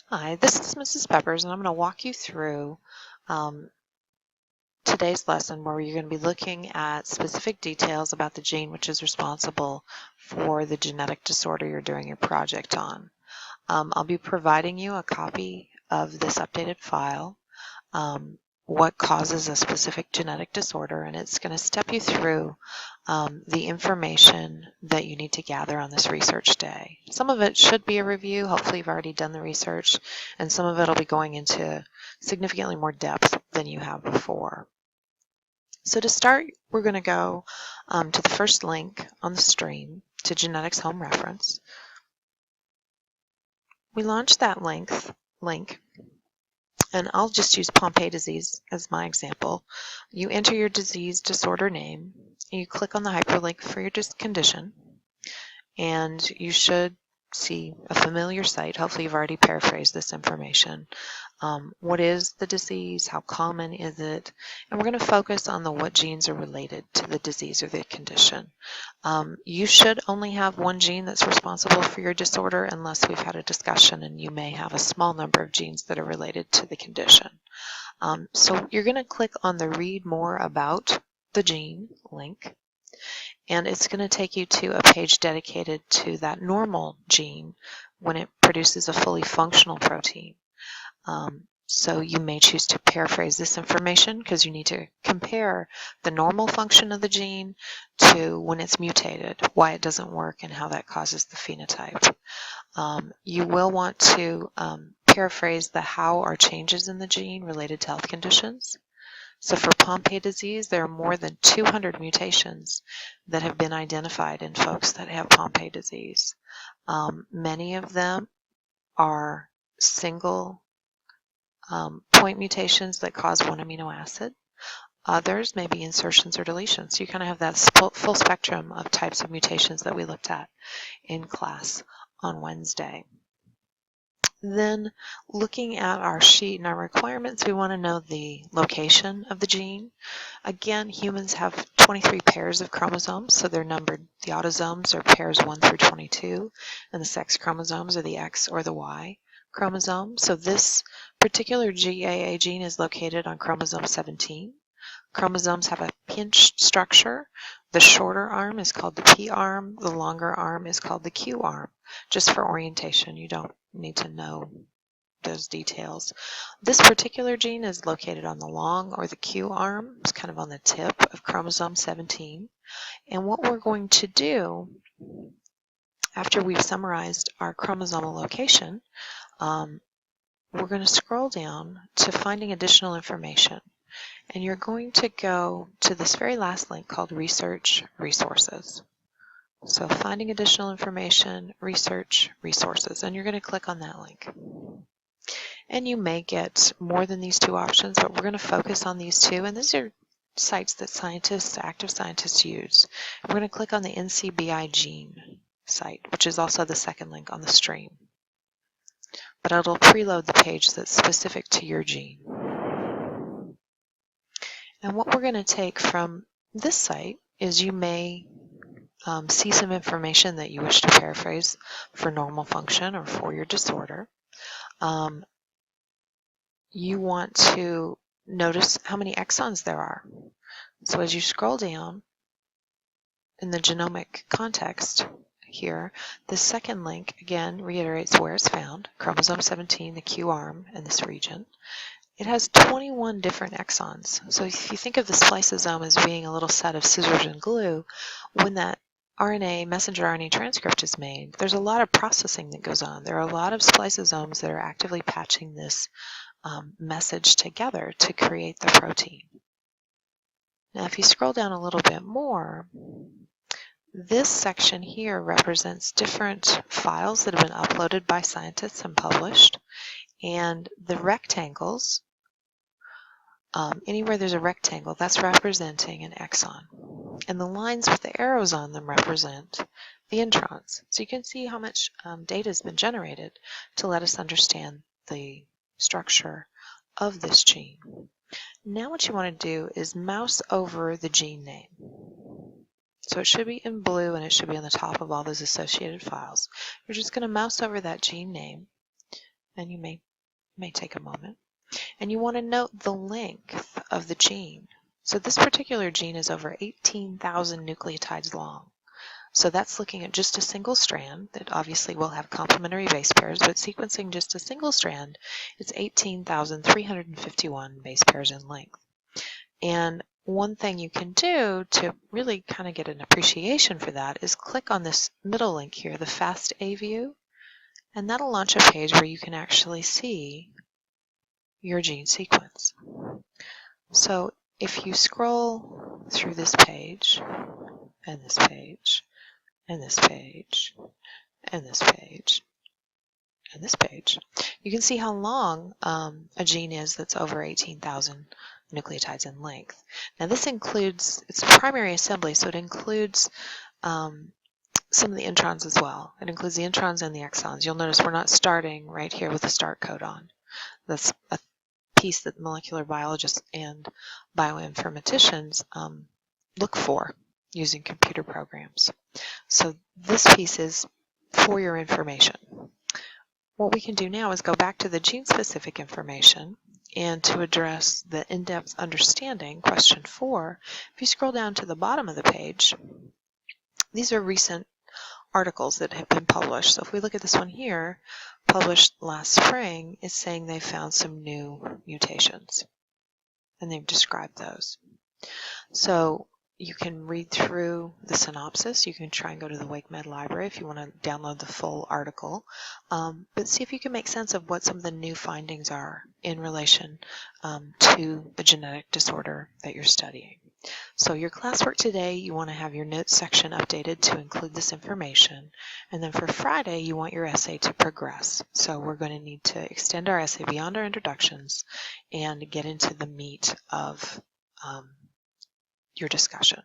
Hi, this is Mrs. Peppers, and I'm going to walk you through today's lesson where you're going to be looking at specific details about the gene which is responsible for the genetic disorder you're doing your project on. I'll be providing you a copy of this updated file, what causes a specific genetic disorder, and it's going to step you through the information that you need to gather on this research day. Some of it should be a review. Hopefully you've already done the research, and some of it will be going into significantly more depth than you have before. So to start, we're going to go to the first link on the stream, to Genetics Home Reference. We launch that link, and I'll just use Pompe disease as my example. You enter your disease disorder name, and you click on the hyperlink for your condition, and you should see a familiar site. Hopefully you've already paraphrased this information. What is the disease? How common is it? And we're going to focus on what genes are related to the disease or the condition. You should only have one gene that's responsible for your disorder unless we've had a discussion, and you may have a small number of genes that are related to the condition. So you're going to click on the Read More About the Gene link, and it's going to take you to a page dedicated to that normal gene when it produces a fully functional protein. So you may choose to paraphrase this information because you need to compare the normal function of the gene to when it's mutated, why it doesn't work, and how that causes the phenotype. You will want to paraphrase the how are changes in the gene related to health conditions. So for Pompe disease, there are more than 200 mutations that have been identified in folks that have Pompe disease. Many of them are single point mutations that cause one amino acid. Others may be insertions or deletions. So you kind of have that full spectrum of types of mutations that we looked at in class on Wednesday. Then looking at our sheet and our requirements, we want to know the location of the gene. Again, humans have 23 pairs of chromosomes, so they're numbered. The autosomes are pairs 1 through 22, and the sex chromosomes are the X or the Y chromosome. So this particular GAA gene is located on chromosome 17. Chromosomes have a pinched structure. The shorter arm is called the P arm. The longer arm is called the Q arm. Just for orientation, you don't need to know those details. This particular gene is located on the long or the Q arm. It's kind of on the tip of chromosome 17. And what we're going to do after we've summarized our chromosomal location, we're going to scroll down to finding additional information. And you're going to go to this very last link called Research Resources. So finding additional information, Research Resources, and you're going to click on that link. And you may get more than these two options, but we're going to focus on these two. And these are sites that scientists, active scientists use. We're going to click on the NCBI gene site, which is also the second link on the stream. But it'll preload the page that's specific to your gene. And what we're going to take from this site is you may see some information that you wish to paraphrase for normal function or for your disorder. You want to notice how many exons there are. So as you scroll down in the genomic context here, the second link again reiterates where it's found, chromosome 17, the Q arm in this region. It has 21 different exons. So if you think of the spliceosome as being a little set of scissors and glue, when that RNA, messenger RNA transcript is made, there's a lot of processing that goes on. There are a lot of spliceosomes that are actively patching this message together to create the protein. Now if you scroll down a little bit more, this section here represents different files that have been uploaded by scientists and published. And the rectangles, anywhere there's a rectangle, that's representing an exon. And the lines with the arrows on them represent the introns. So you can see how much data has been generated to let us understand the structure of this gene. Now what you want to do is mouse over the gene name. So it should be in blue and it should be on the top of all those associated files. You're just going to mouse over that gene name and you may take a moment. And you want to note the length of the gene. So this particular gene is over 18,000 nucleotides long. So that's looking at just a single strand that obviously will have complementary base pairs, but sequencing just a single strand, it's 18,351 base pairs in length. And one thing you can do to really kind of get an appreciation for that is click on this middle link here, the FASTA view, and that'll launch a page where you can actually see your gene sequence. So if you scroll through this page, and this page, and this page, and this page, and this page, you can see how long a gene is that's over 18,000 nucleotides in length. Now this includes, it's primary assembly, so it includes some of the introns as well. It includes the introns and the exons. You'll notice we're not starting right here with the start codon. That's a piece that molecular biologists and bioinformaticians look for using computer programs. So this piece is for your information. What we can do now is go back to the gene-specific information, and to address the in-depth understanding, question 4, if you scroll down to the bottom of the page, these are recent articles that have been published. So if we look at this one here, published last spring, it's saying they found some new mutations, and they've described those. So you can read through the synopsis. You can try and go to the WakeMed library if you want to download the full article. But see if you can make sense of what some of the new findings are in relation to the genetic disorder that you're studying. So your classwork today, you want to have your notes section updated to include this information. And then for Friday, you want your essay to progress. So we're going to need to extend our essay beyond our introductions and get into the meat of your discussion.